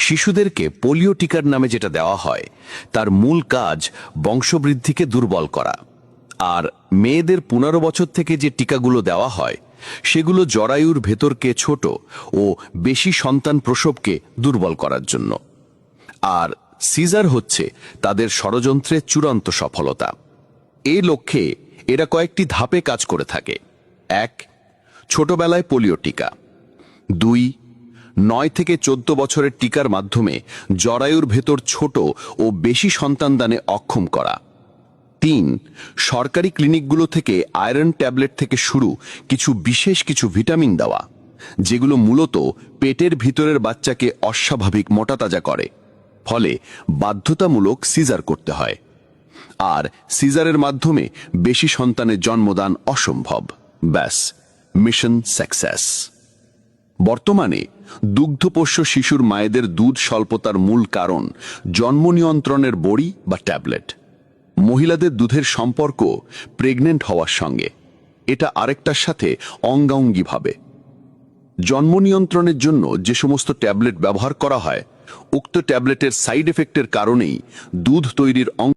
শিশুদেরকে পোলিও টিকার নামে যেটা দেওয়া হয় তার মূল কাজ বংশবৃদ্ধিকে দুর্বল করা, আর মেয়েদের 15 বছর থেকে যে টিকাগুলো দেওয়া হয় সেগুলো জরায়ুর ভেতরকে ছোট ও বেশি সন্তান প্রসবকে দুর্বল করার জন্য। আর সিজার হচ্ছে তাদের ষড়যন্ত্রের চূড়ান্ত সফলতা। এই লক্ষ্যে এরা কয়েকটি ধাপে কাজ করে থাকে। 1, ছোটবেলায় পোলিও টিকা। 2, 9 থেকে 14 বছরের টিকার মাধ্যমে জরায়ুর ভেতর ছোট ও বেশি সন্তানদানে অক্ষম করা। 3, সরকারি ক্লিনিকগুলো থেকে আয়রন ট্যাবলেট থেকে শুরু বিশেষ কিছু ভিটামিন দেওয়া, যেগুলো মূলত পেটের ভিতরের বাচ্চাকে অস্বাভাবিক মোটাতাজা করে, ফলে বাধ্যতামূলক সিজার করতে হয়। আর সিজারের মাধ্যমে বেশি সন্তানের জন্মদান অসম্ভব। ব্যাস, মিশন সাকসেস। বর্তমানে দুগ্ধপোষ্য শিশুর মায়েদের দুধ স্বল্পতার মূল কারণ জন্ম নিয়ন্ত্রণের বড়ি বা ট্যাবলেট। মহিলাদের দুধের সম্পর্ক প্রেগনেন্ট হওয়ার সঙ্গে, এটা আরেকটার সাথে অঙ্গাঙ্গিভাবে। জন্ম নিয়ন্ত্রণের জন্য যে সমস্ত ট্যাবলেট ব্যবহার করা হয়, উক্ত ট্যাবলেটের সাইড এফেক্টের কারণেই দুধ তৈরির